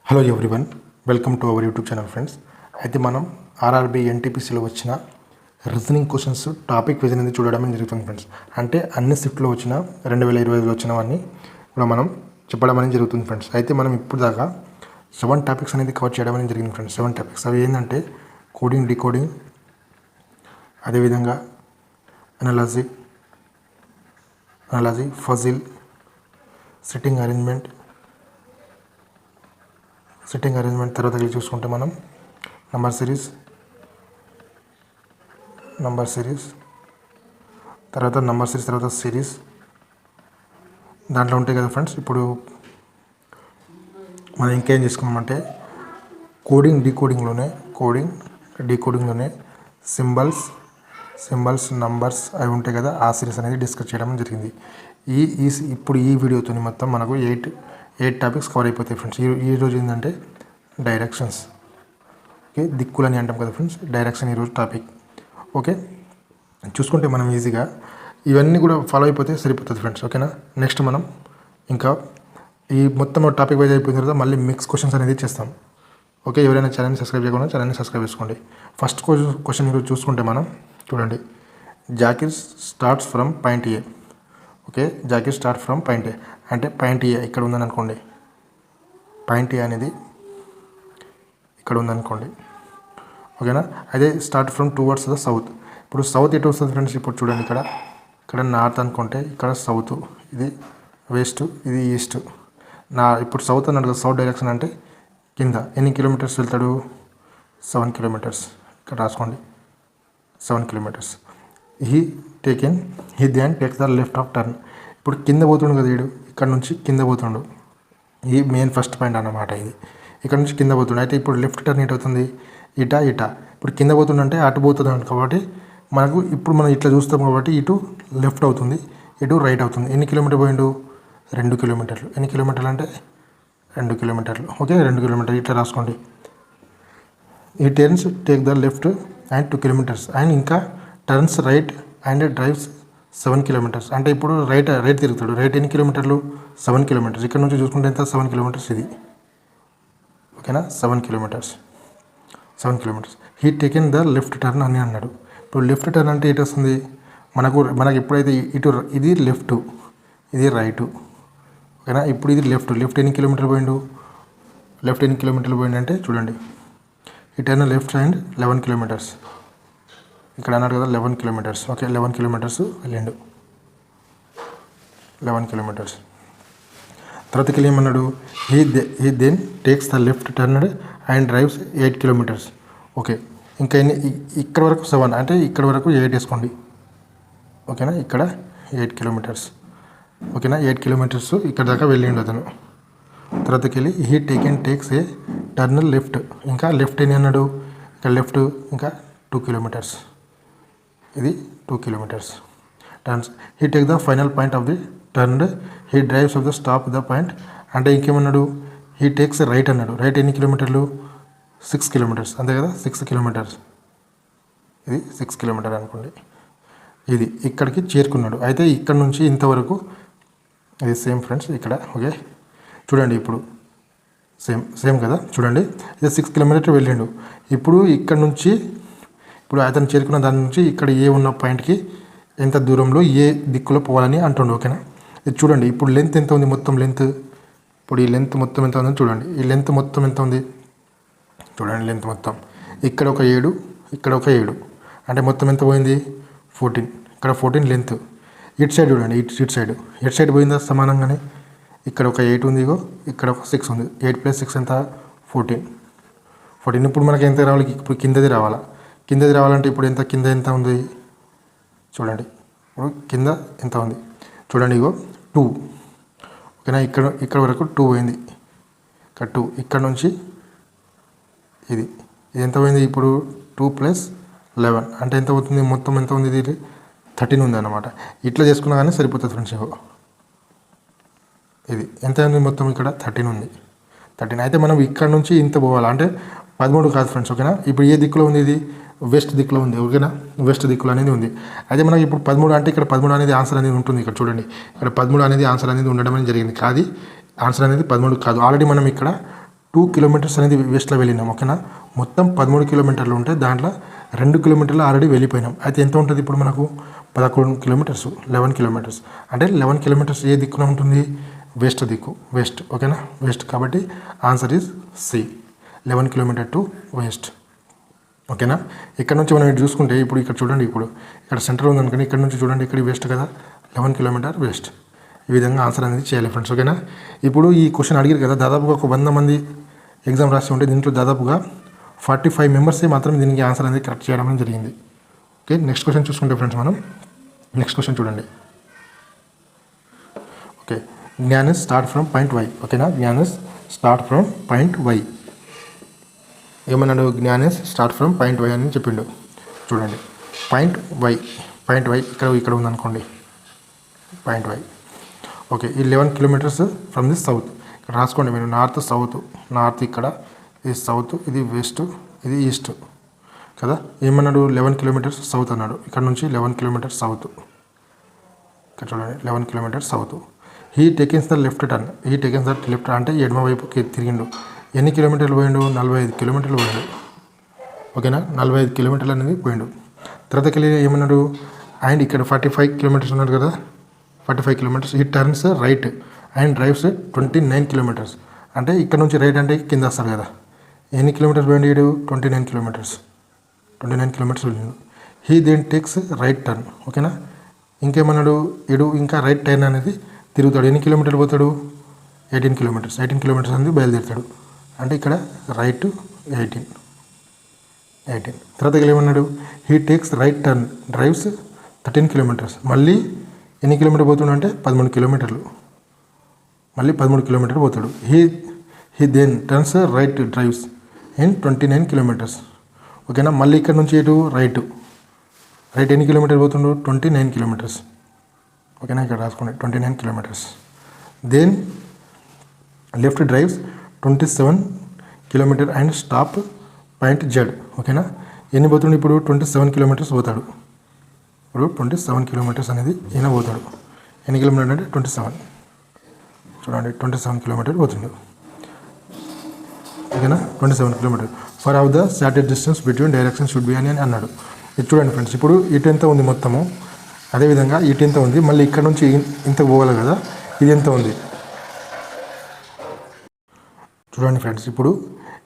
Hello everyone, welcome to our YouTube channel friends. అయితే మనం RRB ఎన్టీపీసీలో వచ్చిన రీజనింగ్ క్వశ్చన్స్ టాపిక్ వైజ్ అనేది చూడడం జరుగుతుంది ఫ్రెండ్స్. అంటే అన్ని షిఫ్ట్లో వచ్చిన 2025లో వచ్చినవన్నీ కూడా మనం చెప్పడం అనేది జరుగుతుంది ఫ్రెండ్స్. అయితే మనం ఇప్పుడు దాకా 7 టాపిక్స్ అనేది కవర్ చేయడం అనేది జరిగింది ఫ్రెండ్స్. 7 టాపిక్స్ అవి ఏంటంటే కోడింగ్, డీకోడింగ్, అదేవిధంగా అనాలజీ, ఫజిల్, సిట్టింగ్ అరేంజ్మెంట్ తర్వాత చూసుకుంటే మనం నంబర్ సిరీస్ తర్వాత సిరీస్ దాంట్లో ఉంటాయి కదా ఫ్రెండ్స్. ఇప్పుడు మనం ఇంకేం చేసుకున్నామంటే కోడింగ్ డీకోడింగ్లోనే సింబల్స్ నంబర్స్ అవి ఉంటాయి కదా, ఆ సిరీస్ అనేది డిస్కస్ చేయడం జరిగింది. ఇప్పుడు ఈ వీడియోతో మొత్తం మనకు 8 టాపిక్స్ కవర్ అయిపోతాయి ఫ్రెండ్స్. ఈరోజు ఏంటంటే డైరెక్షన్స్. ఓకే, దిక్కులని అంటాం కదా ఫ్రెండ్స్, డైరెక్షన్ ఈరోజు టాపిక్. ఓకే, చూసుకుంటే మనం ఈజీగా ఇవన్నీ కూడా ఫాలో అయిపోతే సరిపోతుంది ఫ్రెండ్స్. ఓకేనా, నెక్స్ట్ మనం ఇంకా ఈ మొత్తం టాపిక్ వైజ్ అయిపోయిన తర్వాత మళ్ళీ మిక్స్ క్వశ్చన్స్ అనేది చేస్తాం. ఓకే, ఎవరైనా ఛానల్ని సబ్స్క్రైబ్ చేయకుండా ఛానల్ని సబ్స్క్రైబ్ చేసుకోండి. ఫస్ట్ క్వశ్చన్ ఈరోజు చూసుకుంటే మనం చూడండి, Zakir starts from point A. Okay, Zakir start from point A అంటే పాయింట్ ఏ ఇక్కడ ఉందని అనుకోండి, పాయింట్ ఏ అనేది ఇక్కడ ఉందనుకోండి. ఓకేనా, అదే start from towards the south. ఇప్పుడు సౌత్ ఎటు వస్తుంది ఫ్రెండ్స్? ఇప్పుడు చూడండి, ఇక్కడ నార్త్ అనుకుంటే ఇక్కడ సౌత్, ఇది వెస్ట్, ఇది ఈస్ట్. ఇప్పుడు సౌత్ అన్నాడు కదా, సౌత్ డైరెక్షన్ అంటే కింద. ఎన్ని కిలోమీటర్స్ వెళ్తాడు? 7 కిలోమీటర్స్. ఇక్కడ రాసుకోండి, 7 kilometres. He then takes the left of turn. ఇప్పుడు కింద పోతుండు కదా వీడు, ఇక్కడ నుంచి కింద పోతుండు. ఈ మెయిన్ ఫస్ట్ పాయింట్ అన్నమాట ఇది. ఇక్కడ నుంచి కింద పోతుండు. అయితే ఇప్పుడు లెఫ్ట్ టర్న్ ఎటు అవుతుంది? ఇటా. ఇప్పుడు కింద పోతుండంటే అటు పోతుంది కాబట్టి మనకు ఇప్పుడు మనం ఇట్లా చూస్తాం కాబట్టి ఇటు లెఫ్ట్ అవుతుంది, ఇటు రైట్ అవుతుంది. ఎన్ని కిలోమీటర్ పోయిండు? 2 కిలోమీటర్లు. ఎన్ని కిలోమీటర్లు అంటే 2 కిలోమీటర్లు. ఓకే, 2 కిలోమీటర్లు ఇట్లా రాసుకోండి. ఈ turns take the left and 2 kilometres and ఇంకా turns right and drives 7 kilometres. అంటే ఇప్పుడు రైట్ తిరుగుతాడు. రైట్ ఎన్ని కిలోమీటర్లు? 7 కిలోమీటర్స్. ఇక్కడ నుంచి చూసుకుంటే ఎంత? 7 కిలోమీటర్స్ ఇది. ఓకేనా, 7 kilometres. He taken the left turn అని అన్నాడు. ఇప్పుడు లెఫ్ట్ టర్న్ అంటే ఎటు వస్తుంది? మనకు ఎప్పుడైతే ఇటు ఇది లెఫ్ట్, ఇది రైటు. ఓకేనా, ఇప్పుడు ఇది లెఫ్ట్ ఎన్ని కిలోమీటర్లు పోయిండు? అంటే చూడండి, ఈ టర్న్ లెఫ్ట్ సైడ్ 11 కిలోమీటర్స్. ఇక్కడ అన్నాడు కదా 11 కిలోమీటర్స్. ఓకే, 11 కిలోమీటర్స్ వెళ్ళిండు. 11 కిలోమీటర్స్. తర్వాతకి ఏమన్నాడు? He then takes the left turn and drives 8 kilometres. Okay, ఇంకా ఇక్కడ వరకు 7 అంటే ఇక్కడ వరకు 8 వేసుకోండి. ఓకేనా, ఇక్కడ 8 కిలోమీటర్స్. ఓకేనా, 8 కిలోమీటర్స్ ఇక్కడ దాకా వెళ్ళిండు అతను. తర్వాతకి he takes A turn left. ఇంకా లెఫ్ట్ ఎన్ని అన్నాడు? ఇక్కడ లెఫ్ట్ ఇంకా 2 కిలోమీటర్స్. ఇది 2 kilometres. Turns he take the final point of the turn. He drives of the stop the point. అంటే ఇంకేమన్నాడు? హీ టేక్స్ రైట్ అన్నాడు. రైట్ ఎన్ని కిలోమీటర్లు? 6 కిలోమీటర్స్. అంతే కదా, 6 కిలోమీటర్స్. ఇది 6 కిలోమీటర్ అనుకోండి. ఇది ఇక్కడికి చేరుకున్నాడు. అయితే ఇక్కడ నుంచి ఇంతవరకు ఇది సేమ్ ఫ్రెండ్స్ ఇక్కడ. ఓకే, చూడండి ఇప్పుడు సేమ్ కదా. చూడండి, ఇది 6 కిలోమీటర్ వెళ్ళిండు. ఇప్పుడు ఇక్కడ నుంచి ఇప్పుడు అతను చేరుకున్న దాని నుంచి ఇక్కడ ఏ ఉన్న పాయింట్కి ఎంత దూరంలో ఏ దిక్కులో పోవాలని అంటుండు. ఓకేనా, ఇది చూడండి. ఇప్పుడు లెంత్ ఎంత ఉంది? మొత్తం లెంత్, ఇప్పుడు ఈ లెంత్ మొత్తం ఎంత ఉందని చూడండి. ఈ లెంత్ మొత్తం ఎంత ఉంది? చూడండి, లెంత్ మొత్తం ఇక్కడ ఒక 7, ఇక్కడ ఒక 7 అంటే మొత్తం ఎంత పోయింది? 14. ఇక్కడ 14 లెంత్. ఇటు సైడ్ చూడండి, ఇటు సైడ్ పోయిందా సమానంగానే? ఇక్కడ ఒక 8 ఉంది, ఇక్కడ ఒక 6 ఉంది. 8 + 6 ఎంత? 14. ఇప్పుడు మనకి ఎంత రావాలి? ఇప్పుడు కిందది రావాలంటే ఇప్పుడు కింద ఎంత ఉంది? చూడండి, ఇప్పుడు కింద ఎంత ఉంది? చూడండి, 2. ఓకేనా, ఇక్కడ వరకు 2 పోయింది. ఇక్కడ 2, ఇక్కడ నుంచి ఇది ఎంత పోయింది? ఇప్పుడు 2 + 11 అంటే ఎంత అవుతుంది? మొత్తం ఎంత ఉంది? ఇది 13 ఉంది అన్నమాట. ఇట్లా చేసుకున్నా కానీ సరిపోతుంది ఫ్రెండ్స్. ఇది ఎంత ఉంది? మొత్తం ఇక్కడ 13 ఉంది. 13 అయితే మనం ఇక్కడ నుంచి ఇంత పోవాలి అంటే 13 కాదు ఫ్రెండ్స్. ఓకేనా, ఇప్పుడు ఏ దిక్కులో ఉంది? ఇది వెస్ట్ దిక్కులో ఉంది. ఓకేనా, వెస్ట్ దిక్కులో అనేది ఉంది. అయితే మనకి ఇప్పుడు 13 అంటే ఇక్కడ 13 అనేది ఆన్సర్ అనేది ఉంటుంది. ఇక్కడ చూడండి, ఇక్కడ 13 అనేది ఆన్సర్ అనేది ఉండడం అనేది జరిగింది. కాదు, ఆన్సర్ అనేది 13 కాదు. ఆల్రెడీ మనం ఇక్కడ 2 కిలోమీటర్స్ అనేది వెస్ట్లో వెళ్ళినాం. ఓకేనా, మొత్తం 13 కిలోమీటర్లు ఉంటే దాంట్లో 2 కిలోమీటర్లు ఆల్రెడీ వెళ్ళిపోయినాం. అయితే ఎంత ఉంటుంది ఇప్పుడు మనకు 11 కిలోమీటర్స్, 11 కిలోమీటర్స్. అంటే 11 కిలోమీటర్స్ ఏ దిక్కున ఉంటుంది? వెస్ట్ దిక్కు, వెస్ట్. ఓకేనా, వెస్ట్. కాబట్టి answer is C, 11 kilometre to west. ఓకేనా, ఇక్కడ నుంచి మనం ఇటు చూసుకుంటే ఇప్పుడు ఇక్కడ చూడండి, ఇప్పుడు ఇక్కడ సెంటర్ ఉంది అనుకోండి, ఇక్కడ నుంచి చూడండి, ఇక్కడ వెస్ట్ కదా, 11 కిలోమీటర్ వెస్ట్. ఈ విధంగా ఆన్సర్ అనేది చేయాలి ఫ్రెండ్స్. ఓకేనా, ఇప్పుడు ఈ క్వశ్చన్ అడిగారు కదా, దాదాపుగా ఒక 100 మంది ఎగ్జామ్ రాసి ఉంటే దీంట్లో దాదాపుగా 45 మెంబర్సే మాత్రం దీనికి ఆన్సర్ అనేది కరెక్ట్ చేయడం అనేది జరిగింది. ఓకే, నెక్స్ట్ క్వశ్చన్ చూసుకుంటే ఫ్రెండ్స్ మనం నెక్స్ట్ క్వశ్చన్ చూడండి. Okay, Gyanesh start from point Y. ఓకేనా, Gyanesh start from point Y. ఏమన్నాడు? Gyanesh start from point Y అని చెప్పిండు. చూడండి, పాయింట్ వై ఇక్కడ ఉందనుకోండి, పాయింట్ వై. ఓకే, ఈ 11 కిలోమీటర్స్ ఫ్రమ్ ది సౌత్. ఇక్కడ రాసుకోండి మీరు, నార్త్ సౌత్, నార్త్ ఇక్కడ, ఇది సౌత్, ఇది వెస్ట్, ఇది ఈస్ట్ కదా. ఏమన్నాడు? 11 కిలోమీటర్స్ సౌత్ అన్నాడు. ఇక్కడ నుంచి 11 కిలోమీటర్స్ సౌత్. ఇక్కడ చూడండి, 11 kilometres south. He takes the left turn. Left అంటే ఎడమ వైపుకి తిరిగిండు. ఎన్ని కిలోమీటర్లు పోయిండు? 45 కిలోమీటర్లు పోయిండు. ఓకేనా, 45 కిలోమీటర్లు అనేది పోయిండు. తర్వాతకి ఏమన్నాడు? అండ్ ఇక్కడ 45 కిలోమీటర్స్ ఉన్నాడు కదా, 45 కిలోమీటర్స్. ఈ turns right and drives 29 kilometres. అంటే ఇక్కడ నుంచి రైట్ అంటే కింద వస్తారు కదా. ఎన్ని కిలోమీటర్స్ పోయిండు? 29 కిలోమీటర్స్. 29 కిలోమీటర్స్ వెళ్ళిండు. He then takes right turn. ఓకేనా, ఇంకేమన్నాడు? ఇంకా రైట్ టర్న్ అనేది తిరుగుతాడు. ఎన్ని కిలోమీటర్లు పోతాడు? 18 కిలోమీటర్స్. 18 కిలోమీటర్స్ అనేది బయలుదేరుతాడు. అంటే ఇక్కడ రైట్ 18. తర్వాత ఏమన్నాడు? He takes right turn drives 13 kilometres. మళ్ళీ ఎన్ని కిలోమీటర్ పోతున్నాడు అంటే 13 కిలోమీటర్లు. మళ్ళీ 13 కిలోమీటర్లు పోతాడు. He then turns right drives in 29 kilometres. ఓకేనా, మళ్ళీ ఇక్కడ నుంచి ఇటు రైట్ ఎన్ని కిలోమీటర్ పోతుండు? 29 కిలోమీటర్స్. ఓకేనా, ఇక్కడ రాసుకోండి, 29 kilometres. Then left drives 27 kilometre and stop point Z. ఓకేనా, ఎన్ని పోతుండు? ఇప్పుడు 27 కిలోమీటర్స్ పోతాడు. ఇప్పుడు 27 కిలోమీటర్స్ అనేది ఈయన పోతాడు. ఎన్ని కిలోమీటర్ అంటే 27. చూడండి, 27 కిలోమీటర్ పోతుండు. ఓకేనా, 27 kilometre. Far off the started distance between direction should be అని అన్నాడు. ఇది చూడండి ఫ్రెండ్స్, ఇప్పుడు ఇటు ఎంత ఉంది మొత్తము, అదేవిధంగా ఇటు ఎంత ఉంది, మళ్ళీ ఇక్కడ నుంచి ఇంత పోవాలి కదా, ఇది ఎంత ఉంది చూడండి ఫ్రెండ్స్. ఇప్పుడు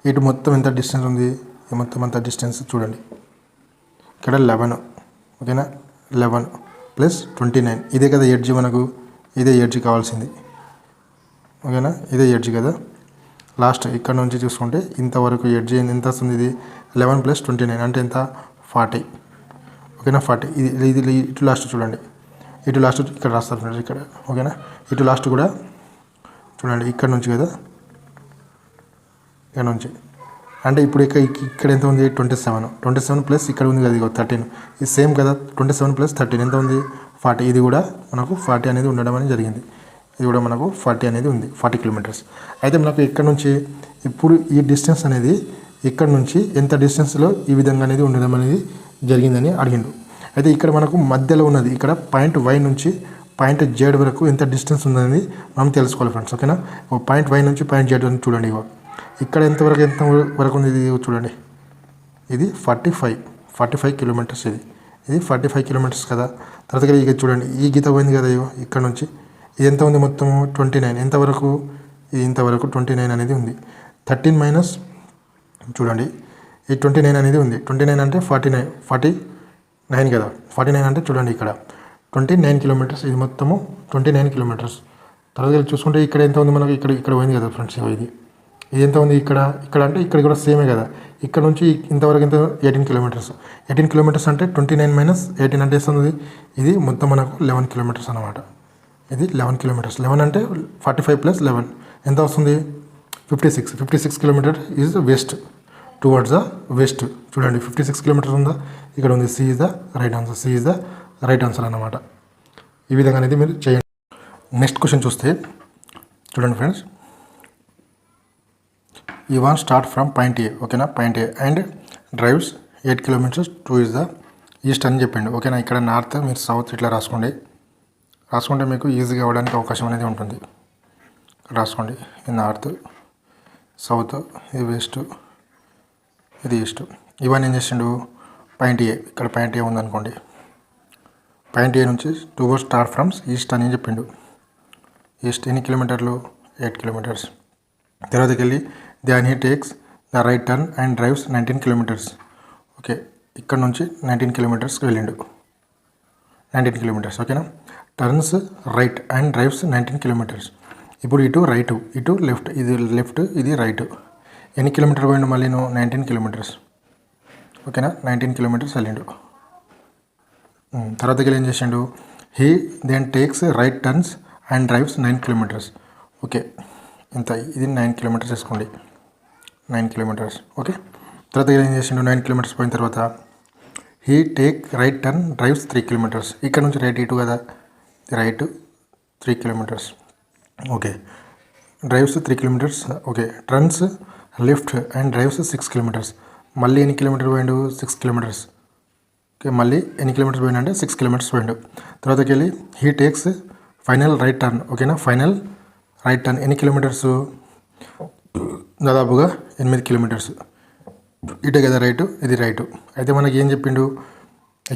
ఇటు మొత్తం ఎంత డిస్టెన్స్ ఉంది, ఈ మొత్తం అంత డిస్టెన్స్ చూడండి. ఇక్కడ 11. ఓకేనా, 11 ప్లస్ 29. ఇదే కదా ఎడ్జ్, మనకు ఇదే ఎడ్జ్ కావాల్సింది. ఓకేనా, ఇదే ఎడ్జ్ కదా. లాస్ట్ ఇక్కడ నుంచి చూసుకుంటే ఇంతవరకు ఎడ్జ్ ఎంత వస్తుంది? ఇది 11 ప్లస్ 29 అంటే ఎంత? 40. ఓకేనా, 40. ఇది ఇటు లాస్ట్ చూడండి, ఇటు లాస్ట్ ఇక్కడ రాస్తారు ఫ్రెండ్స్ ఇక్కడ. ఓకేనా, ఇటు లాస్ట్ కూడా చూడండి, ఇక్కడ నుంచి కదా, ఇక్కడ నుంచి. అంటే ఇప్పుడు ఇక్కడ ఎంత ఉంది? 27 ప్లస్ ఇక్కడ ఉంది కదా, 13. ఇది సేమ్ కదా, 27 ప్లస్ 13 ఎంత ఉంది? 40. ఇది కూడా మనకు 40 అనేది ఉండడం అనేది జరిగింది. ఇది కూడా మనకు 40 అనేది ఉంది, 40 కిలోమీటర్స్. అయితే మనకు ఇక్కడ నుంచి ఇప్పుడు ఈ డిస్టెన్స్ అనేది ఇక్కడ నుంచి ఎంత డిస్టెన్స్లో ఈ విధంగా అనేది ఉండడం అనేది జరిగిందని అడిగిండు. అయితే ఇక్కడ మనకు మధ్యలో ఉన్నది, ఇక్కడ పాయింట్ వై నుంచి పాయింట్ జెడ్ వరకు ఎంత డిస్టెన్స్ ఉందనేది మనం తెలుసుకోవాలి ఫ్రెండ్స్. ఓకేనా, పాయింట్ వై నుంచి పాయింట్ జెడ్ అని చూడండి. ఇక్కడ ఎంత వరకు ఉంది? ఇది చూడండి, ఇది 45 కిలోమీటర్స్. ఇది 45 కిలోమీటర్స్ కదా. తర్వాత ఇక చూడండి, ఈ గీత పోయింది కదా, ఇక్కడ నుంచి ఇది ఎంత ఉంది? మొత్తం 29. ఎంతవరకు? ఇది ఇంతవరకు 29 అనేది ఉంది. 13 మైనస్ చూడండి, ఈ 29 అనేది ఉంది. 29 అంటే 49 కదా. 49 అంటే చూడండి, ఇక్కడ 29 కిలోమీటర్స్. ఇది మొత్తము 29 కిలోమీటర్స్. తర్వాత చూసుకుంటే ఇక్కడ ఎంత ఉంది మనకు? ఇక్కడ పోయింది కదా ఫ్రెండ్స్. ఇది ఎంత ఉంది? ఇక్కడ అంటే ఇక్కడ కూడా సేమే కదా. ఇక్కడ నుంచి ఇంతవరకు ఎంత? 18 కిలోమీటర్స్. 18 కిలోమీటర్స్ అంటే 29 మైనస్ 18 అంటే వస్తుంది. ఇది మొత్తం మనకు 11 కిలోమీటర్స్ అన్నమాట. ఇది 11 కిలోమీటర్స్. 11 అంటే 45 ప్లస్ 11 ఎంత వస్తుంది? 56 kilometre is west, towards the west. చూడండి, 56 కిలోమీటర్స్ ఉందా? ఇక్కడ ఉంది. C is the right answer అన్నమాట. ఈ విధంగా అనేది మీరు చేయండి. నెక్స్ట్ క్వశ్చన్ చూస్తే చూడండి ఫ్రెండ్స్, ఈ వన్ స్టార్ట్ ఫ్రమ్ పాయింట్ ఏ. ఓకేనా, point A and drives 8 kilometres to is the east అని చెప్పిండు. ఓకేనా, ఇక్కడ నార్త్, మీరు సౌత్ ఇట్లా రాసుకుంటే మీకు ఈజీగా అవ్వడానికి అవకాశం అనేది ఉంటుంది. రాసుకోండి, నార్త్, సౌత్, ఇది వెస్ట్, ఇది ఈస్ట్. ఇవన్నీ ఏం చేసిండు, పాయింట్ ఏ, ఇక్కడ పాయింట్ ఏ ఉందనుకోండి, పాయింట్ ఏ నుంచి టువర్డ్స్ స్టార్ట్ ఫ్రమ్స్ ఈస్ట్ అని చెప్పిండు. ఈస్ట్ ఎన్ని కిలోమీటర్లు, 8 కిలోమీటర్స్. తర్వాతకి వెళ్ళి than he takes the right turn and drives 19 kilometres. Okay, ఇక్కడ నుంచి 19 కిలోమీటర్స్కి వెళ్ళిండు, 19 కిలోమీటర్స్. ఓకేనా, turns right and drives 19 kilometres. ఇప్పుడు ఇటు రైట్, ఇటు లెఫ్ట్, ఇది లెఫ్ట్, ఇది రైట్. ఎన్ని కిలోమీటర్ పోయిండు మళ్ళీ 19 కిలోమీటర్స్. ఓకేనా, 19 కిలోమీటర్స్ వెళ్ళిండు. తర్వాతకి ఏం చేసిండు, he then takes right turns and drives 9 kilometres. Okay, ఇంత, ఇది 9 కిలోమీటర్స్ వేసుకోండి, 9 కిలోమీటర్స్. ఓకే, తర్వాత ఏం చేసిండు, 9 కిలోమీటర్స్ పోయిన తర్వాత he take right turn drives 3 kilometres. ఇక్కడ నుంచి రైట్ ఇటు కదా, right 3 kilometres. Okay, drives 3 kilometres. Okay, turns left and drives 6 kilometres. మళ్ళీ ఎన్ని కిలోమీటర్ పోయిండు, 6 కిలోమీటర్స్. ఓకే, మళ్ళీ ఎన్ని కిలోమీటర్స్ పోయిండు అంటే 6 కిలోమీటర్స్ పోయిండు. తర్వాతకి వెళ్ళి he takes final right turn. ఓకేనా, ఫైనల్ రైట్ టర్న్ ఎన్ని కిలోమీటర్స్, దాదాపుగా 8 కిలోమీటర్స్. ఇటే కదా రైటు, ఇది రైటు. అయితే మనకి ఏం చెప్పిండు,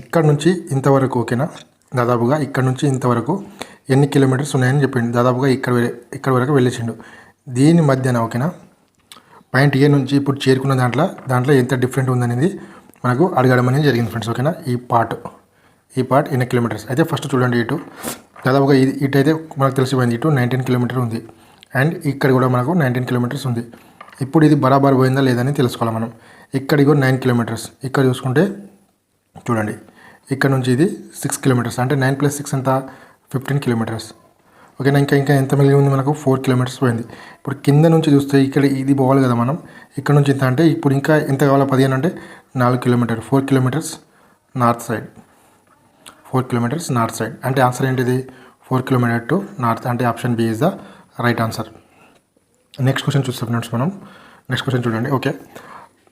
ఇక్కడ నుంచి ఇంతవరకు. ఓకేనా, దాదాపుగా ఇక్కడ నుంచి ఇంతవరకు ఎన్ని కిలోమీటర్స్ ఉన్నాయని చెప్పిండు. దాదాపుగా ఇక్కడ వరకు వెళ్ళేసిండు. దీని మధ్యన ఓకేనా, పాయింట్ ఏ నుంచి ఇప్పుడు చేరుకున్న దాంట్లో ఎంత డిఫరెంట్ ఉందనేది మనకు అడగడం అనేది జరిగింది ఫ్రెండ్స్. ఓకేనా, ఈ పార్ట్ ఎన్ని కిలోమీటర్స్. అయితే ఫస్ట్ చూడండి, ఇటు దాదాపుగా ఇటు అయితే మనకు తెలిసిపోయింది, ఇటు 19 కిలోమీటర్ ఉంది అండ్ ఇక్కడ కూడా మనకు 19 కిలోమీటర్స్ ఉంది. ఇప్పుడు ఇది బరాబర్ పోయిందా లేదని తెలుసుకోవాలి మనం. ఇక్కడ ఇగో 9 కిలోమీటర్స్, ఇక్కడ చూసుకుంటే చూడండి, ఇక్కడ నుంచి ఇది 6 కిలోమీటర్స్, అంటే 9 + 6 ఎంత, 15 కిలోమీటర్స్. ఓకేనా, ఇంకా ఎంత మిగిలి ఉంది మనకు, 4 కిలోమీటర్స్ పోయింది. ఇప్పుడు కింద నుంచి చూస్తే ఇక్కడ ఇది పోవాలి కదా మనం, ఇక్కడ నుంచి ఇంత అంటే ఇప్పుడు ఇంకా ఎంత కావాలా, 15 అంటే 4 kilometre, 4 kilometres north side, 4 kilometres north side. అంటే ఆన్సర్ ఏంటిది, 4 కిలోమీటర్ టు నార్త్. అంటే option B is the right answer. Next question చూస్తాం ఫ్రెండ్స్ మనం. నెక్స్ట్ క్వశ్చన్ చూడండి. ఓకే,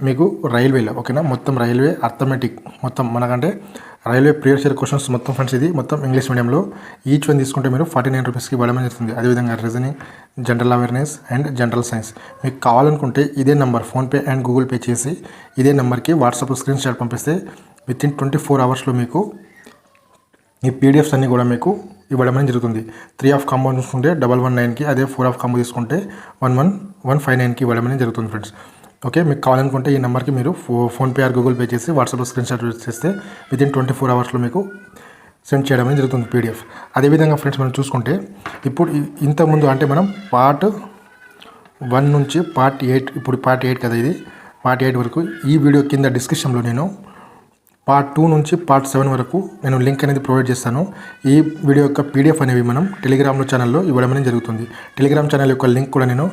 మీకు రైల్వేలో ఓకేనా, మొత్తం రైల్వే అర్థమెటిక్ మొత్తం మనకంటే రైల్వే ప్రీవియస్ ఇయర్ క్వశ్చన్స్ మొత్తం ఫ్రెండ్స్, ఇది మొత్తం ఇంగ్లీష్ మీడియంలో. ఈచ్ వన్ తీసుకుంటే మీరు 49 రూపీస్కి ఇవ్వడం జరుగుతుంది. అదేవిధంగా reasoning, general awareness and general science. మీకు కావాలనుకుంటే ఇదే number PhonePe and Google pay చేసి ఇదే నెంబర్కి వాట్సాప్ స్క్రీన్ షాట్ పంపిస్తే వితిన్ 24 అవర్స్లో మీకు ఈ పీడిఎఫ్స్ అన్నీ కూడా మీకు ఇవ్వడం అనేది జరుగుతుంది. 3 ఆఫ్ కాంబో చూసుకుంటే 119కి, అదే 4 ఆఫ్ కాంబో తీసుకుంటే 11159కి ఇవ్వడం అనేది జరుగుతుంది ఫ్రెండ్స్. ఓకే, మీకు కావాలనుకుంటే ఈ నెంబర్కి మీరు ఫోన్పే ఆర్ గూగుల్ పే చేసి వాట్సాప్లో స్క్రీన్ షాట్ చేస్తే వితిన్ 24 అవర్స్లో మీకు సెండ్ చేయడం అనేది జరుగుతుంది పీడిఎఫ్. అదేవిధంగా ఫ్రెండ్స్ మనం చూసుకుంటే ఇప్పుడు ఇంతకుముందు అంటే మనం పార్ట్ 1 నుంచి పార్ట్ 8, ఇప్పుడు పార్ట్ 8 కదా, ఇది పార్ట్ 8 వరకు ఈ వీడియో కింద డిస్క్రిప్షన్లో నేను పార్ట్ 2 నుంచి పార్ట్ 7 వరకు నేను లింక్ అనేది ప్రొవైడ్ చేస్తాను. ఈ వీడియో యొక్క పీడిఎఫ్ అనేవి మనం టెలిగ్రామ్లో ఛానల్లో ఇవ్వడం అనేది జరుగుతుంది. టెలిగ్రామ్ ఛానల్ యొక్క లింక్ కూడా నేను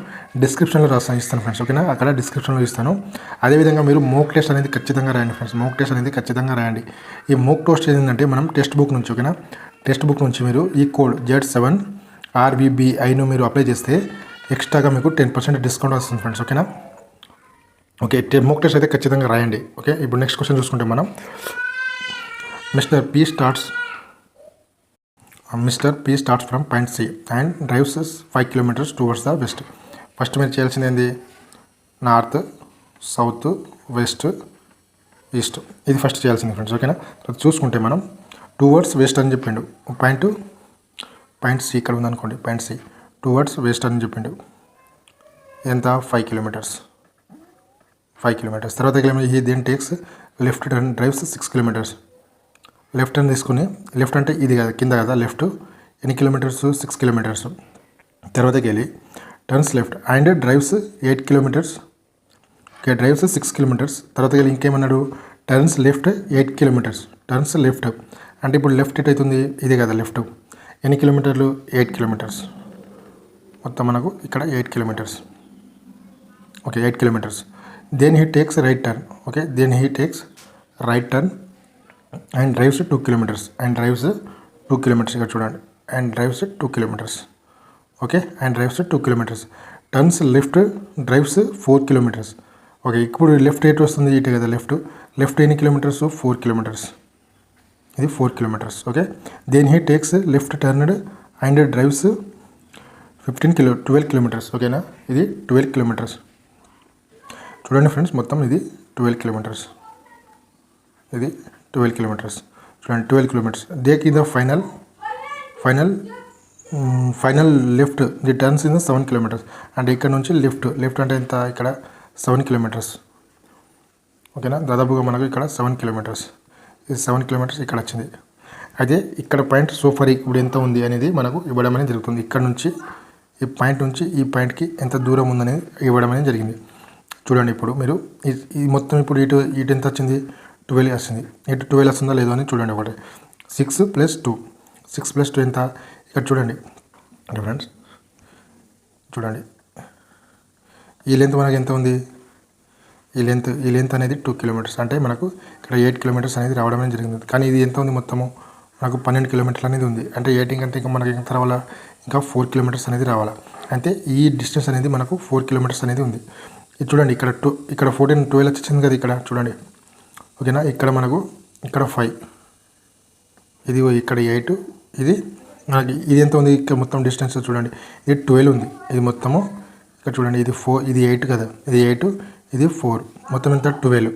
డిస్క్రిప్షన్లో ఇస్తాను ఫ్రెండ్స్. ఓకేనా, అక్కడ డిస్క్రిప్షన్లో ఇస్తాను. అదేవిధంగా మీరు మోక్ టెస్ట్ అనేది ఖచ్చితంగా రాయండి ఫ్రెండ్స్. మోక్ టెస్ట్ అనేది ఖచ్చితంగా రాయండి. ఈ మోక్ టెస్ట్ ఏంటంటే మనం టెక్స్ట్ బుక్ నుంచి, ఓకేనా, టెక్స్ట్ బుక్ నుంచి మీరు ఈ కోడ్ Z7RVBIను మీరు అప్లై చేస్తే ఎక్స్ట్రాగా మీకు 10% డిస్కౌంట్ వస్తుంది ఫ్రెండ్స్. ఓకేనా, ఓకే, మోక్ టెస్ట్ అయితే ఖచ్చితంగా రాయండి. ఓకే, ఇప్పుడు నెక్స్ట్ క్వశ్చన్ చూసుకుంటే మనం mister P starts from point C and drives 5 kilometres towards the west. First మీరు చేయాల్సింది ఏంది, నార్త్, సౌత్, వెస్ట్, ఈస్ట్, ఇది ఫస్ట్ చేయాల్సింది ఫ్రెండ్స్. ఓకేనా, చూసుకుంటే మనం టువర్డ్స్ వెస్ట్ అని చెప్పిండు. పాయింట్ సి ఇక్కడ ఉందనుకోండి, పాయింట్ సి టువర్డ్స్ వెస్ట్ అని చెప్పిండు. ఎంత, 5 కిలోమీటర్స్. తర్వాత he then takes left turn drives 6 kilometres. Left turn తీసుకుని, లెఫ్ట్ అంటే ఇది కదా, కింద కదా, లెఫ్ట్ ఎన్ని కిలోమీటర్స్, 6 కిలోమీటర్స్. తర్వాతకి వెళ్ళి turns left and drives 8 kilometres. Okay, drives 6 kilometres. తర్వాతకి వెళ్ళి ఇంకేమన్నాడు, turns left 8 kilometres. Turns left అంటే ఇప్పుడు లెఫ్ట్ ఎట్ అవుతుంది, ఇదే కదా లెఫ్ట్. ఎన్ని కిలోమీటర్లు, 8 కిలోమీటర్స్. మొత్తం మనకు ఇక్కడ 8 kilometres. Okay, 8 kilometres. Then he takes right turn. Okay, then he takes right turn and drives 2 kilometres. And drives 2 kilometres, ఇక్కడ చూడండి, and drives 2 kilometres. Okay, and drives 2 kilometres. Turns left drives 4 kilometres. Okay, ఇప్పుడు left ఎటు వస్తుంది, ఇటు కదా left ఎన్ని kilometres, 4 kilometres. ఇది 4 kilometres. Okay, then he takes left turned and drives 12 kilometres. ఓకేనా, ఇది 12 కిలోమీటర్స్. చూడండి ఫ్రెండ్స్, మొత్తం ఇది 12 కిలోమీటర్స్, ఇది 12 కిలోమీటర్స్. చూడండి 12 kilometres. Take in the final left the turns in 7 kilometres. అంటే ఇక్కడ నుంచి లెఫ్ట్ అంటే ఎంత, ఇక్కడ 7 కిలోమీటర్స్. ఓకేనా, దాదాపుగా మనకు ఇక్కడ 7 కిలోమీటర్స్, ఇది 7 కిలోమీటర్స్ ఇక్కడ వచ్చింది. అయితే ఇక్కడ పాయింట్ సోఫర్ ఇప్పుడు ఎంత ఉంది అనేది మనకు ఇవ్వడం అనేది జరుగుతుంది. ఇక్కడ నుంచి ఈ పాయింట్ నుంచి ఈ పాయింట్కి ఎంత దూరం ఉందనేది ఇవ్వడం అనేది జరిగింది. చూడండి ఇప్పుడు మీరు ఈ మొత్తం ఇప్పుడు ఇటు ఎంత వచ్చింది, 12 వచ్చింది. ఇటు 12 వస్తుందా లేదో అని చూడండి. ఒకటి 6 + 2 ఎంత, ఇక్కడ చూడండి ఫ్రెండ్స్, చూడండి ఈ లెంత్ మనకు ఎంత ఉంది, ఈ లెంత్ అనేది 2 కిలోమీటర్స్. అంటే మనకు ఇక్కడ 8 కిలోమీటర్స్ అనేది రావడం అనేది జరిగింది. కానీ ఇది ఎంత ఉంది, మొత్తము మనకు 12 కిలోమీటర్లు అనేది ఉంది. అంటే 18 కంటే ఇంకా మనకి ఎంత రావాలా, ఇంకా 4 కిలోమీటర్స్ అనేది రావాలా. అంటే ఈ డిస్టెన్స్ అనేది మనకు 4 కిలోమీటర్స్ అనేది ఉంది. ఇది చూడండి, ఇక్కడ 14 12 వచ్చింది కదా ఇక్కడ చూడండి. ఓకేనా, ఇక్కడ మనకు ఇక్కడ 5, ఇది ఇక్కడ 8, ఇది మనకి ఇది ఎంత ఉంది, ఇక్కడ మొత్తం డిస్టెన్స్ చూడండి, ఇది 12 ఉంది. ఇది మొత్తము ఇక్కడ చూడండి, ఇది 4, ఇది 8 కదా, ఇది 8, ఇది 4, మొత్తం ఎంత 12.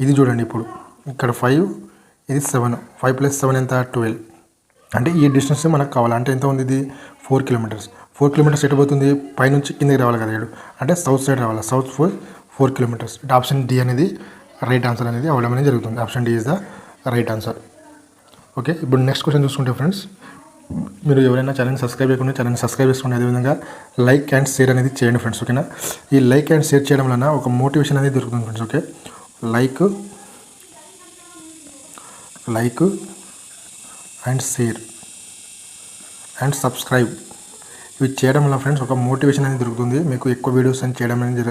ఇది చూడండి ఇప్పుడు ఇక్కడ 5, ఇది 7, 5 + 7 ఎంత 12. అంటే ఈ డిస్టెన్స్ మనకు కావాలి. అంటే ఎంత ఉంది, ఇది 4 కిలోమీటర్స్. 4 కిలోమీటర్స్ ఎటు పోతుంది, పైనుంచి కిందకి రావాలి కదా, అంటే సౌత్ సైడ్ రావాలి. South 4 kilometres. అంటే ఆప్షన్ డి అనేది రైట్ ఆన్సర్ అనేది అవ్వడం అనేది జరుగుతుంది. Option D is the right answer. Okay, ఇప్పుడు నెక్స్ట్ క్వశ్చన్ చూసుకుంటే ఫ్రెండ్స్, మీరు ఎవరైనా ఛానల్ సబ్స్క్రైబ్ చేయకుండా ఛానల్ సబ్స్క్రైబ్ చేసుకోండి. అదేవిధంగా లైక్ అండ్ షేర్ అనేది చేయండి ఫ్రెండ్స్. ఓకేనా, ఈ లైక్ అండ్ షేర్ చేయడం వలన ఒక మోటివేషన్ అనేది దొరుకుతుంది friends. Okay, like and share and subscribe ఇవి చేయడం వల్ల ఫ్రెండ్స్ ఒక మోటివేషన్ అనేది దొరుకుతుంది. మీకు ఎక్కువ వీడియోస్ అని చేయడం అనేది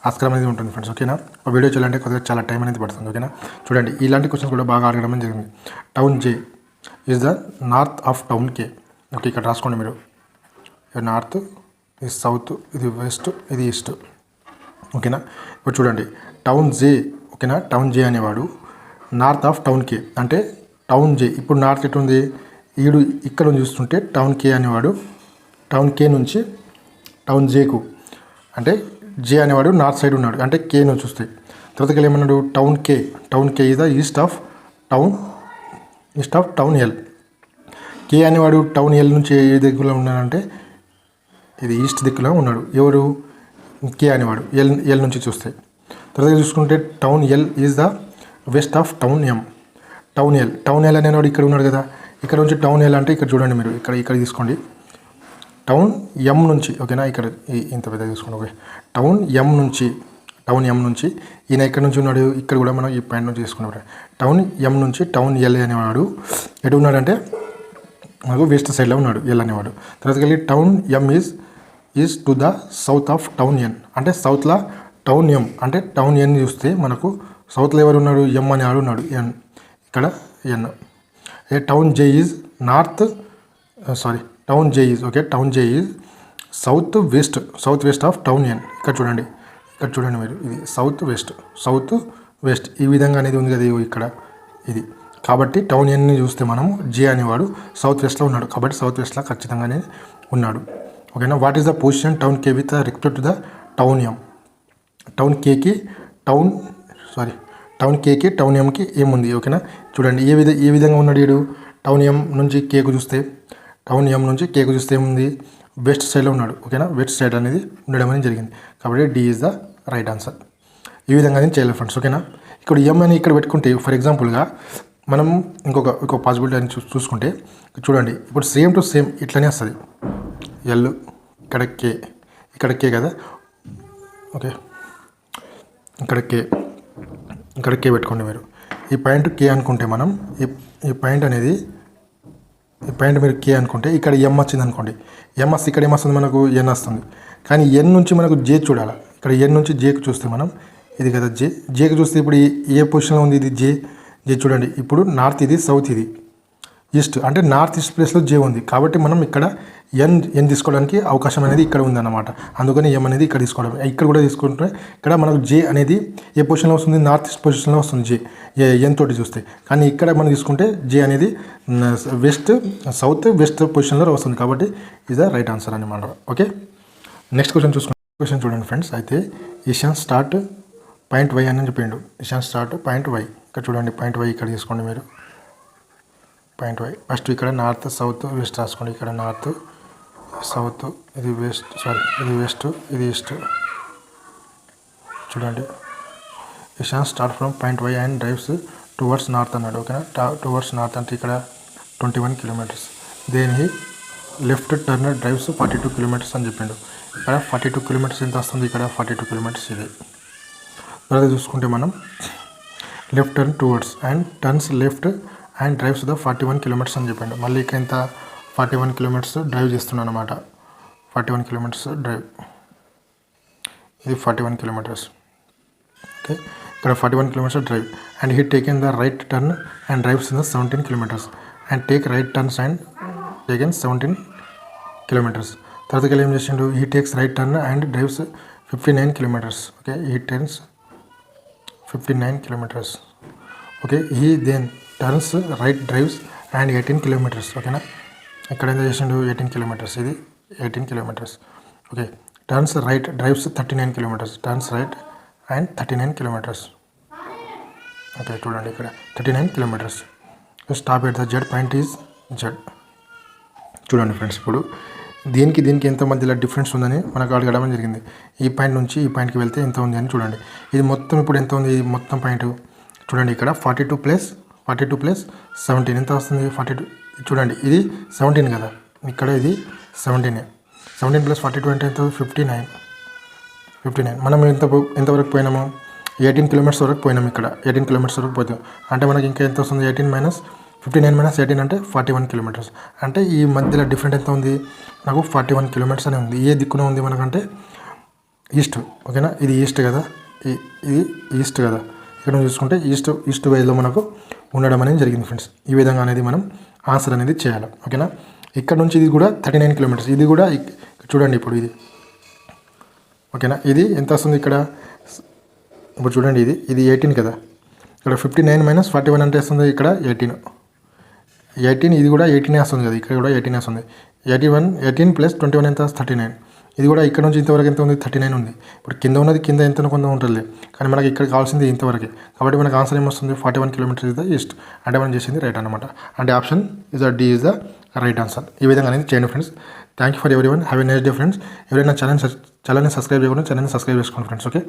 ఆస్కారం అనేది ఉంటుంది ఫ్రెండ్స్. ఓకేనా, ఒక వీడియో చేయాలంటే కొద్దిగా చాలా టైం అనేది పడుతుంది. ఓకేనా, చూడండి ఇలాంటి క్వశ్చన్స్ కూడా బాగా అడగడం అనేది జరిగింది. Town J is the north of town K. Okay, ఇక్కడ రాసుకోండి మీరు. ఇది నార్త్, ఇది సౌత్, ఇది వెస్ట్, ఇది ఈస్ట్. ఓకేనా, ఇప్పుడు చూడండి టౌన్ జే. ఓకేనా, టౌన్ జే అనేవాడు నార్త్ ఆఫ్ టౌన్ కే. అంటే టౌన్ జే ఇప్పుడు నార్త్ ఎటు ఉంది, ఇక్కడ చూస్తుంటే టౌన్ కే అనేవాడు టౌన్ కే నుంచి టౌన్ జేకు, అంటే జే అనేవాడు నార్త్ సైడ్ ఉన్నాడు. అంటే కేను చూస్తే తర్వాత ఏమన్నాడు, town K is the east of town L. K అనేవాడు టౌన్ ఎల్ నుంచి ఏ దిక్కులో ఉన్నాడంటే ఇది ఈస్ట్ దిక్కులో ఉన్నాడు. ఎవరు, కే అనేవాడు ఎల్ నుంచి చూస్తే. తర్వాత చూసుకుంటే town L is the west of town M. Town L అనేవాడు ఇక్కడ ఉన్నాడు కదా. ఇక్కడ నుంచి టౌన్ ఎల్ అంటే ఇక్కడ చూడండి మీరు, ఇక్కడ తీసుకోండి టౌన్ ఎం నుంచి. ఓకేనా, ఇక్కడ ఇంత పెద్ద తీసుకోండి. ఓకే, టౌన్ ఎం నుంచి ఈయన ఎక్కడి నుంచి ఉన్నాడు, ఇక్కడ కూడా మనం ఈ పాయింట్ నుంచి తీసుకున్నాం. టౌన్ ఎం నుంచి టౌన్ ఎల్ అనేవాడు ఎటు ఉన్నాడంటే మనకు వెస్ట్ సైడ్లో ఉన్నాడు ఎల్ అనేవాడు. తర్వాత వెళ్ళి town M is to the south of town N. అంటే సౌత్లో టౌన్ ఎం, అంటే టౌన్ ఎన్ చూస్తే మనకు సౌత్లో ఎవరు ఉన్నాడు, ఎం అనేవాడు ఉన్నాడు, ఎన్ ఇక్కడ N. Town J is town J is south west of town N. ఇక్కడ చూడండి మీరు, ఇది సౌత్ వెస్ట్ ఈ విధంగా అనేది ఉంది కదా ఇక్కడ ఇది. కాబట్టి టౌన్ ఎన్ని చూస్తే మనం జే అనేవాడు సౌత్ వెస్ట్లో ఉన్నాడు. కాబట్టి సౌత్ వెస్ట్లో ఖచ్చితంగానే ఉన్నాడు. ఓకేనా, what is the position town K with respect to the town M. Town కేకి టౌన్ ఎంకి ఏముంది. ఓకేనా, చూడండి ఏ విధంగా ఉన్నాడు వీడు. టౌన్ ఎం నుంచి కేకు చూస్తే ఏముంది, వెస్ట్ సైడ్లో ఉన్నాడు. ఓకేనా, వెస్ట్ సైడ్ అనేది ఉండడం అనేది జరిగింది. కాబట్టి D is the right answer. ఈ విధంగా నేను చేయాలి ఫ్రెండ్స్. ఓకేనా, ఇక్కడ ఎం అని ఇక్కడ పెట్టుకుంటే ఫర్ ఎగ్జాంపుల్గా మనం ఇంకొక పాసిబిలిటీ అని చూసుకుంటే చూడండి, ఇప్పుడు సేమ్ టు సేమ్ ఇట్లనే వస్తుంది. ఎల్ ఇక్కడ కే కదా. ఓకే, ఇక్కడ కే పెట్టుకోండి మీరు. ఈ పాయింట్ కే అనుకుంటే మనం ఈ పాయింట్ మీరు కే అనుకుంటే ఇక్కడ ఎం వచ్చింది అనుకోండి. ఎం వస్తే ఇక్కడ ఏమొస్తుంది మనకు, ఎన్ వస్తుంది. కానీ ఎన్ నుంచి మనకు జే చూడాలి. ఇక్కడ ఎన్ నుంచి జేకు చూస్తే మనం ఇది కదా జేకు చూస్తే ఇప్పుడు ఏ పొజిషన్లో ఉంది, ఇది జే చూడండి. ఇప్పుడు నార్త్, ఇది సౌత్, ఇది ఈస్ట్. అంటే నార్త్ ఈస్ట్ ప్లేస్లో జే ఉంది. కాబట్టి మనం ఇక్కడ ఎన్ తీసుకోవడానికి అవకాశం అనేది ఇక్కడ ఉందన్నమాట. అందుకని ఎం అనేది ఇక్కడ తీసుకోవడం. ఇక్కడ కూడా తీసుకుంటే ఇక్కడ మనకు జే అనేది ఏ పొజిషన్లో వస్తుంది, నార్త్ ఈస్ట్ పొజిషన్లో వస్తుంది జే ఎన్ తోటి చూస్తే. కానీ ఇక్కడ మనం తీసుకుంటే జే అనేది సౌత్ వెస్ట్ పొజిషన్లో వస్తుంది. కాబట్టి ఇది ద రైట్ ఆన్సర్ అనమాట. ఓకే, నెక్స్ట్ క్వశ్చన్ చూడండి ఫ్రెండ్స్. అయితే ఈశాన్ స్టార్ట్ పాయింట్ వై అని చెప్పిండు. Ishan start point Y. ఇక్కడ చూడండి పాయింట్ వై ఇక్కడ తీసుకోండి మీరు. పాయింట్ వై ఫస్ట్ ఇక్కడ నార్త్ సౌత్ వెస్ట్ రాసుకోండి. ఇక్కడ నార్త్ సౌత్, ఇది వెస్ట్, ఇది వెస్ట్, ఇది ఈస్ట్. చూడండి Ishan start from point Y and drives towards north అన్నాడు. ఓకేనా, టువర్డ్స్ నార్త్ అంటే ఇక్కడ 21 kilometres. Then he left turn drives 42 kilometres అని చెప్పిండు. ఇక్కడ 42 కిలోమీటర్స్ ఎంత వస్తుంది? ఇక్కడ 42 కిలోమీటర్స్ ఇది. తర్వాత చూసుకుంటే మనం left turn towards and turns left and drives the 41 kilometres అని చెప్పిండు. మళ్ళీ ఇక్కడ ఎంత 41 కిలోమీటర్స్ డ్రైవ్ చేస్తున్నాను అనమాట. 41 కిలోమీటర్స్ డ్రైవ్, ఇది 41 కిలోమీటర్స్. ఓకే, ఇక్కడ 41 kilometres drive and he taken the right turn and drives in the 17 kilometres and take right turns and taken 17 kilometres. తర్వాత ఏం చేసిండు? He takes right turn and drives 59 kilometres. Okay, he turns 59 kilometres. Okay, he then turns right drives and 18 kilometres. ఓకేనా, ఇక్కడ ఎంత చేసిండు? 18 kilometres, ఇది 18 kilometres. Okay, turns right drives 39 kilometres. Turns right and 39 kilometres. Okay, చూడండి ఇక్కడ 39 kilometres. Stop at the Z point is Z. చూడండి friends, ఇప్పుడు దీనికి ఎంత మధ్యలో డిఫరెన్స్ ఉందని మనకు అడగడం జరిగింది. ఈ పాయింట్ నుంచి ఈ పాయింట్కి వెళ్తే ఎంత ఉంది అని చూడండి. ఇది మొత్తం ఇప్పుడు ఎంత ఉంది? ఇది మొత్తం పాయింట్ చూడండి. ఇక్కడ 42 ప్లస్ 17 ఎంత వస్తుంది? 42. చూడండి ఇది 17 కదా, ఇక్కడ ఇది 17. 17 ప్లస్ 42 అంటే ఎంత? 59. మనం ఎంతవరకు పోయినాము? 18 కిలోమీటర్స్ వరకు పోయినాము. ఇక్కడ 18 కిలోమీటర్స్ వరకు పోతాం అంటే మనకి ఇంకా ఎంత వస్తుంది? 18 - 59 - 18 అంటే 41 కిలోమీటర్స్. అంటే ఈ మధ్యలో డిఫరెంట్ ఎంత ఉంది? నాకు 41 కిలోమీటర్స్ అనే ఉంది. ఏ దిక్కున ఉంది మనకంటే ఈస్ట్. ఓకేనా, ఇది ఈస్ట్ కదా, ఇది ఈస్ట్ కదా. ఇక్కడ చూసుకుంటే ఈస్ట్ వేలో మనకు ఉండడం అనేది జరిగింది ఫ్రెండ్స్. ఈ విధంగా అనేది మనం ఆన్సర్ అనేది చేయాలి. ఓకేనా, ఇక్కడ నుంచి ఇది కూడా 39 కిలోమీటర్స్. ఇది కూడా చూడండి ఇప్పుడు ఇది. ఓకేనా, ఇది ఎంత వస్తుంది? ఇక్కడ ఇప్పుడు చూడండి ఇది 18 కదా. ఇక్కడ 59 - 41 అంటే వస్తుంది ఇక్కడ 18. ఇది కూడా 18 వస్తుంది కదా, ఇక్కడ కూడా 18 వస్తుంది. 18 ప్లస్ 21 ఎంత? 39. ఇది కూడా ఇక్కడ నుంచి ఇంతవరకు ఎంత ఉంది? 39 ఉంది. ఇప్పుడు కింద ఉన్నది కింద ఎంత కొంత ఉంటుంది, కానీ మనకి ఇక్కడ కావాల్సింది ఇంతవరకే. కాబట్టి మనకు ఆన్సర్ ఏమొస్తుంది? 41 కిలోమీటర్స్ ఇస్ ద ఈస్ట్. అంటే మనం చేసింది రైట్ అనమాట. అంటే option is the D is the right answer. ఈ విధంగా అనేది చేయండి friends. Thank you for everyone. Have a nice day friends. ఎవరైనా ఛానల్ని సబ్స్క్రైబ్ చేయకుండా ఛానల్ని సబ్స్క్రైబ్ చేసుకోండి ఫ్రెండ్స్. ఓకే.